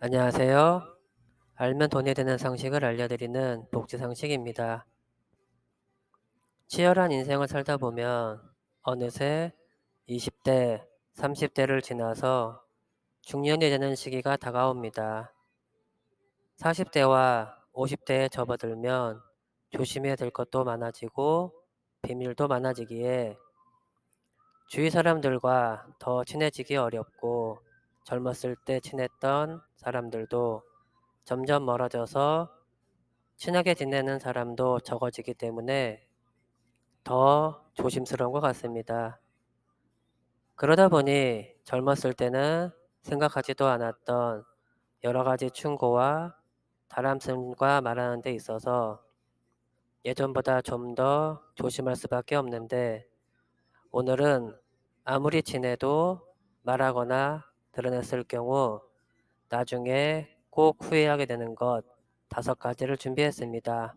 안녕하세요. 알면 돈이 되는 상식을 알려드리는 복지 상식입니다. 치열한 인생을 살다 보면 어느새 20대, 30대를 지나서 중년이 되는 시기가 다가옵니다. 40대와 50대에 접어들면 조심해야 될 것도 많아지고 비밀도 많아지기에 주위 사람들과 더 친해지기 어렵고 젊었을 때 친했던 사람들도 점점 멀어져서 친하게 지내는 사람도 적어지기 때문에 더 조심스러운 것 같습니다. 그러다 보니 젊었을 때는 생각하지도 않았던 여러 가지 충고와 다람씀과 말하는 데 있어서 예전보다 좀 더 조심할 수밖에 없는데 오늘은 아무리 친해도 말하거나 드러냈을 경우 나중에 꼭 후회하게 되는 것 5가지를 준비했습니다.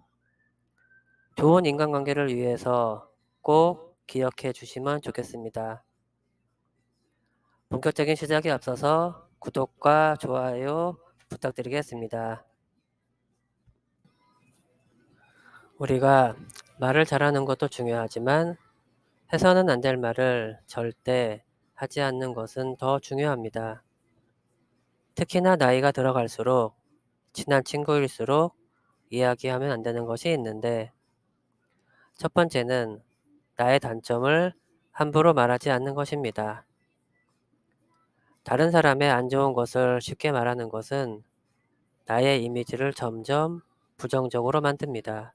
좋은 인간관계를 위해서 꼭 기억해 주시면 좋겠습니다. 본격적인 시작에 앞서서 구독과 좋아요 부탁드리겠습니다. 우리가 말을 잘하는 것도 중요하지만 해서는 안 될 말을 절대 하지 않는 것은 더 중요합니다. 특히나 나이가 들어갈수록 친한 친구일수록 이야기하면 안 되는 것이 있는데 첫 번째는 나의 단점을 함부로 말하지 않는 것입니다. 다른 사람의 안 좋은 것을 쉽게 말하는 것은 나의 이미지를 점점 부정적으로 만듭니다.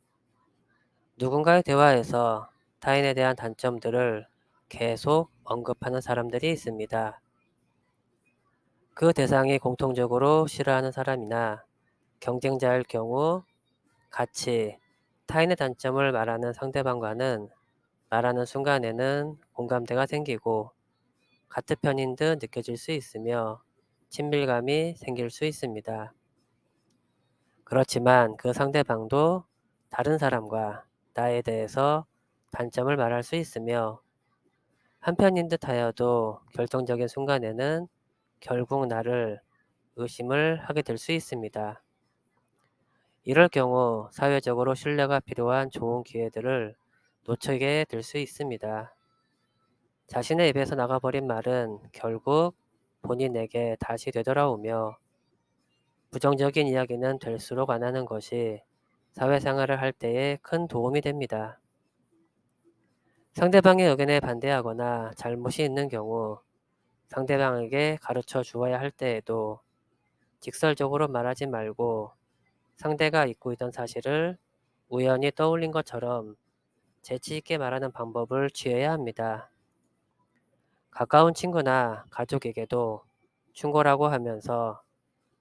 누군가의 대화에서 타인에 대한 단점들을 계속 언급하는 사람들이 있습니다. 그 대상이 공통적으로 싫어하는 사람이나 경쟁자일 경우 같이 타인의 단점을 말하는 상대방과는 말하는 순간에는 공감대가 생기고 같은 편인 듯 느껴질 수 있으며 친밀감이 생길 수 있습니다. 그렇지만 그 상대방도 다른 사람과 나에 대해서 단점을 말할 수 있으며 한편인 듯 하여도 결정적인 순간에는 결국 나를 의심을 하게 될 수 있습니다. 이럴 경우 사회적으로 신뢰가 필요한 좋은 기회들을 놓치게 될 수 있습니다. 자신의 입에서 나가버린 말은 결국 본인에게 다시 되돌아오며 부정적인 이야기는 될수록 안 하는 것이 사회생활을 할 때에 큰 도움이 됩니다. 상대방의 의견에 반대하거나 잘못이 있는 경우 상대방에게 가르쳐 주어야 할 때에도 직설적으로 말하지 말고 상대가 잊고 있던 사실을 우연히 떠올린 것처럼 재치 있게 말하는 방법을 취해야 합니다. 가까운 친구나 가족에게도 충고라고 하면서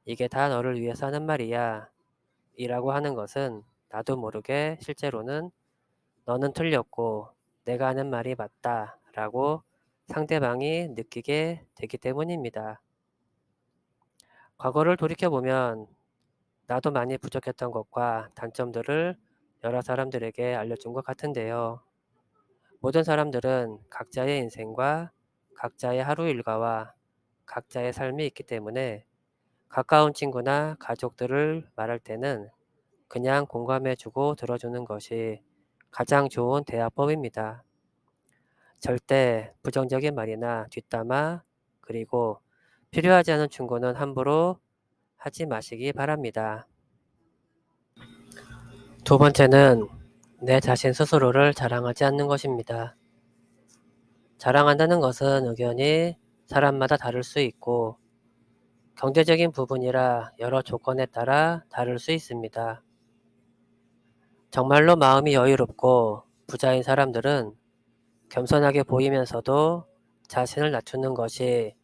이게 다 너를 위해서 하는 말이야 이라고 하는 것은 나도 모르게 실제로는 너는 틀렸고 내가 하는 말이 맞다 라고 상대방이 느끼게 되기 때문입니다. 과거를 돌이켜보면 나도 많이 부족했던 것과 단점들을 여러 사람들에게 알려준 것 같은데요. 모든 사람들은 각자의 인생과 각자의 하루 일과와 각자의 삶이 있기 때문에 가까운 친구나 가족들을 말할 때는 그냥 공감해주고 들어주는 것이 가장 좋은 대화법입니다. 절대 부정적인 말이나 뒷담화 그리고 필요하지 않은 충고는 함부로 하지 마시기 바랍니다. 두 번째는 내 자신 스스로를 자랑하지 않는 것입니다. 자랑한다는 것은 의견이 사람마다 다를 수 있고 경제적인 부분이라 여러 조건에 따라 다를 수 있습니다. 정말로 마음이 여유롭고 부자인 사람들은 겸손하게 보이면서도 자신을 낮추는 것이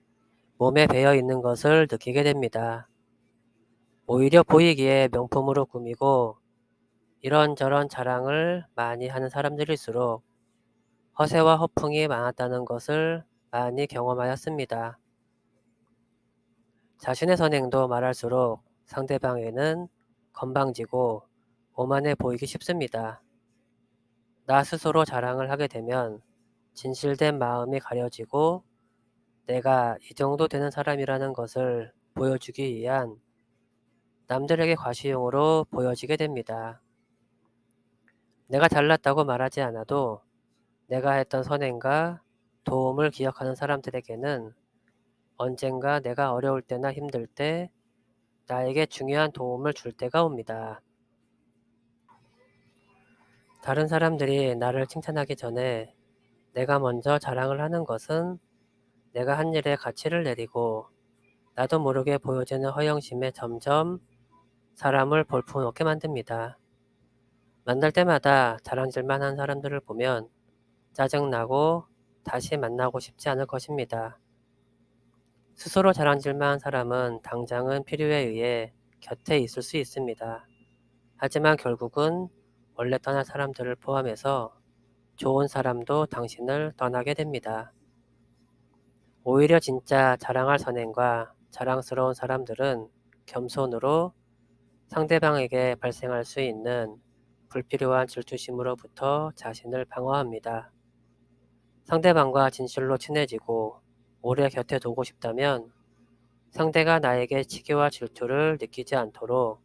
몸에 배어 있는 것을 느끼게 됩니다. 오히려 보이기에 명품으로 꾸미고 이런저런 자랑을 많이 하는 사람들일수록 허세와 허풍이 많았다는 것을 많이 경험하였습니다. 자신의 선행도 말할수록 상대방에는 건방지고 오만해 보이기 쉽습니다. 나 스스로 자랑을 하게 되면 진실된 마음이 가려지고 내가 이 정도 되는 사람이라는 것을 보여주기 위한 남들에게 과시용으로 보여지게 됩니다. 내가 잘났다고 말하지 않아도 내가 했던 선행과 도움을 기억하는 사람들에게는 언젠가 내가 어려울 때나 힘들 때 나에게 중요한 도움을 줄 때가 옵니다. 다른 사람들이 나를 칭찬하기 전에 내가 먼저 자랑을 하는 것은 내가 한 일의 가치를 내리고 나도 모르게 보여지는 허영심에 점점 사람을 볼품없게 만듭니다. 만날 때마다 자랑질만 한 사람들을 보면 짜증나고 다시 만나고 싶지 않을 것입니다. 스스로 자랑질만 한 사람은 당장은 필요에 의해 곁에 있을 수 있습니다. 하지만 결국은 원래 떠난 사람들을 포함해서 좋은 사람도 당신을 떠나게 됩니다. 오히려 진짜 자랑할 선행과 자랑스러운 사람들은 겸손으로 상대방에게 발생할 수 있는 불필요한 질투심으로부터 자신을 방어합니다. 상대방과 진실로 친해지고 오래 곁에 두고 싶다면 상대가 나에게 치교와 질투를 느끼지 않도록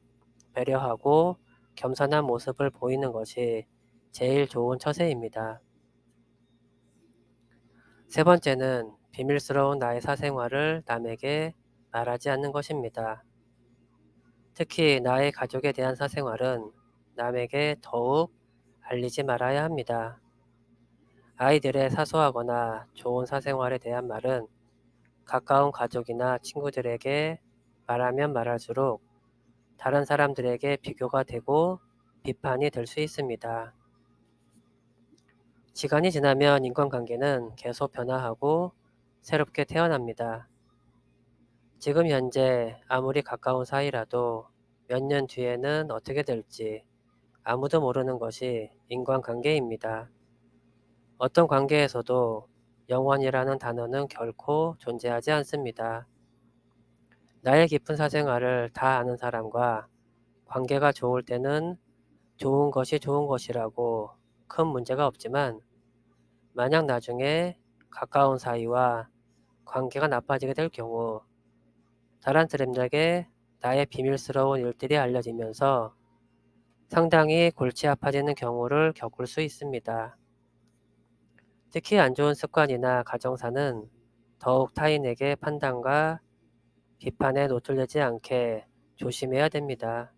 배려하고 겸손한 모습을 보이는 것이 제일 좋은 처세입니다. 세 번째는 비밀스러운 나의 사생활을 남에게 말하지 않는 것입니다. 특히 나의 가족에 대한 사생활은 남에게 더욱 알리지 말아야 합니다. 아이들의 사소하거나 좋은 사생활에 대한 말은 가까운 가족이나 친구들에게 말하면 말할수록 다른 사람들에게 비교가 되고 비판이 될 수 있습니다. 시간이 지나면 인간관계는 계속 변화하고 새롭게 태어납니다. 지금 현재 아무리 가까운 사이라도 몇 년 뒤에는 어떻게 될지 아무도 모르는 것이 인간관계입니다. 어떤 관계에서도 영원이라는 단어는 결코 존재하지 않습니다. 나의 깊은 사생활을 다 아는 사람과 관계가 좋을 때는 좋은 것이 좋은 것이라고 큰 문제가 없지만 만약 나중에 가까운 사이와 관계가 나빠지게 될 경우 다른 사람들에게 나의 비밀스러운 일들이 알려지면서 상당히 골치 아파지는 경우를 겪을 수 있습니다. 특히 안 좋은 습관이나 가정사는 더욱 타인에게 판단과 비판에 노출되지 않게 조심해야 됩니다.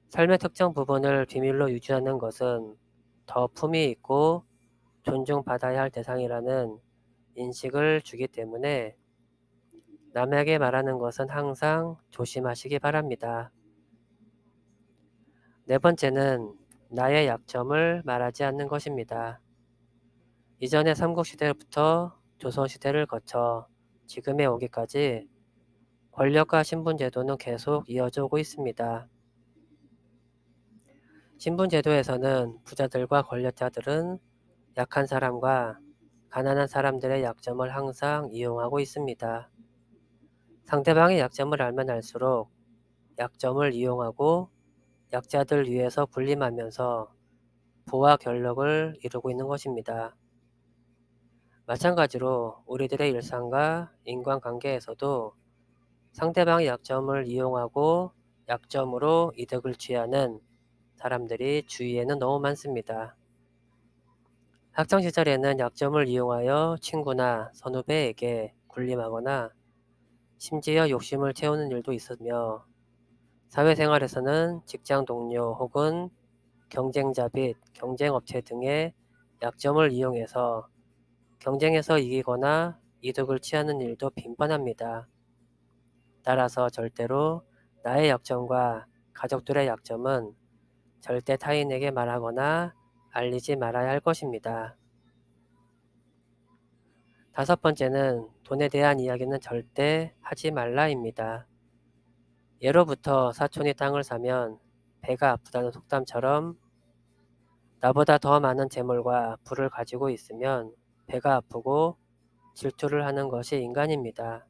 삶의 특정 부분을 비밀로 유지하는 것은 더 품위 있고 존중받아야 할 대상이라는 인식을 주기 때문에 남에게 말하는 것은 항상 조심하시기 바랍니다. 네 번째는 나의 약점을 말하지 않는 것입니다. 이전의 삼국시대부터 조선시대를 거쳐 지금에 오기까지 권력과 신분제도는 계속 이어져 오고 있습니다. 신분제도에서는 부자들과 권력자들은 약한 사람과 가난한 사람들의 약점을 항상 이용하고 있습니다. 상대방의 약점을 알면 알수록 약점을 이용하고 약자들 위해서 군림하면서 부와 권력을 이루고 있는 것입니다. 마찬가지로 우리들의 일상과 인간관계에서도 상대방의 약점을 이용하고 약점으로 이득을 취하는 사람들이 주위에는 너무 많습니다. 학창시절에는 약점을 이용하여 친구나 선후배에게 군림하거나 심지어 욕심을 채우는 일도 있으며 사회생활에서는 직장 동료 혹은 경쟁자 및 경쟁업체 등의 약점을 이용해서 경쟁에서 이기거나 이득을 취하는 일도 빈번합니다. 따라서 절대로 나의 약점과 가족들의 약점은 절대 타인에게 말하거나 알리지 말아야 할 것입니다. 다섯 번째는 돈에 대한 이야기는 절대 하지 말라입니다. 예로부터 사촌이 땅을 사면 배가 아프다는 속담처럼 나보다 더 많은 재물과 부를 가지고 있으면 배가 아프고 질투를 하는 것이 인간입니다.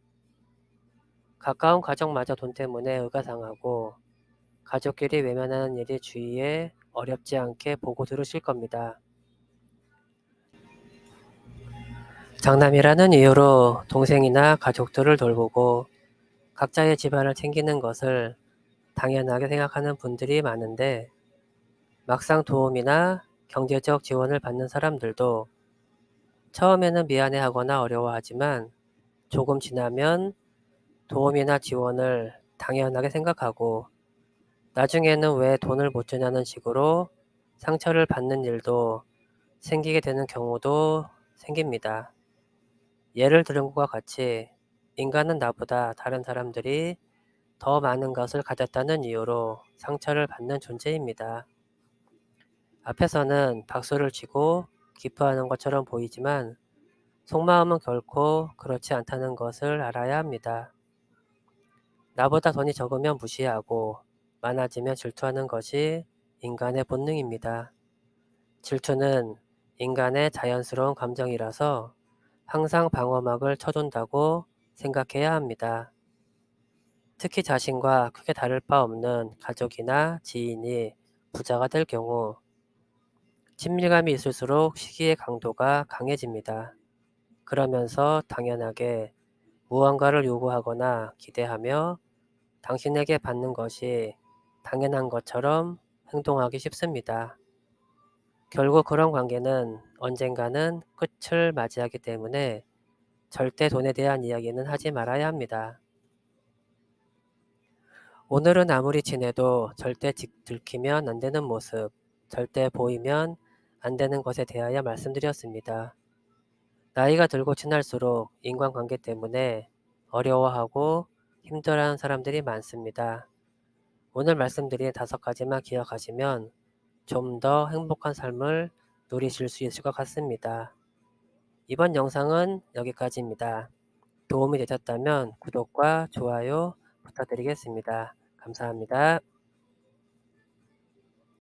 가까운 가족마저 돈 때문에 의가 상하고 가족끼리 외면하는 일이 주위에 어렵지 않게 보고 들으실 겁니다. 장남이라는 이유로 동생이나 가족들을 돌보고 각자의 집안을 챙기는 것을 당연하게 생각하는 분들이 많은데 막상 도움이나 경제적 지원을 받는 사람들도 처음에는 미안해하거나 어려워하지만 조금 지나면 도움이나 지원을 당연하게 생각하고 나중에는 왜 돈을 못 주냐는 식으로 상처를 받는 일도 생기게 되는 경우도 생깁니다. 예를 들은 것과 같이 인간은 나보다 다른 사람들이 더 많은 것을 가졌다는 이유로 상처를 받는 존재입니다. 앞에서는 박수를 치고 기뻐하는 것처럼 보이지만 속마음은 결코 그렇지 않다는 것을 알아야 합니다. 나보다 돈이 적으면 무시하고 많아지면 질투하는 것이 인간의 본능입니다. 질투는 인간의 자연스러운 감정이라서 항상 방어막을 쳐둔다고 생각해야 합니다. 특히 자신과 크게 다를 바 없는 가족이나 지인이 부자가 될 경우 친밀감이 있을수록 시기의 강도가 강해집니다. 그러면서 당연하게 무언가를 요구하거나 기대하며 당신에게 받는 것이 당연한 것처럼 행동하기 쉽습니다. 결국 그런 관계는 언젠가는 끝을 맞이하기 때문에 절대 돈에 대한 이야기는 하지 말아야 합니다. 오늘은 아무리 친해도 절대 들키면 안 되는 모습, 절대 보이면 안 되는 것에 대하여 말씀드렸습니다. 나이가 들고 지날수록 인간관계 때문에 어려워하고 힘들어하는 사람들이 많습니다. 오늘 말씀드린 5가지만 기억하시면 좀 더 행복한 삶을 누리실 수 있을 것 같습니다. 이번 영상은 여기까지입니다. 도움이 되셨다면 구독과 좋아요 부탁드리겠습니다. 감사합니다.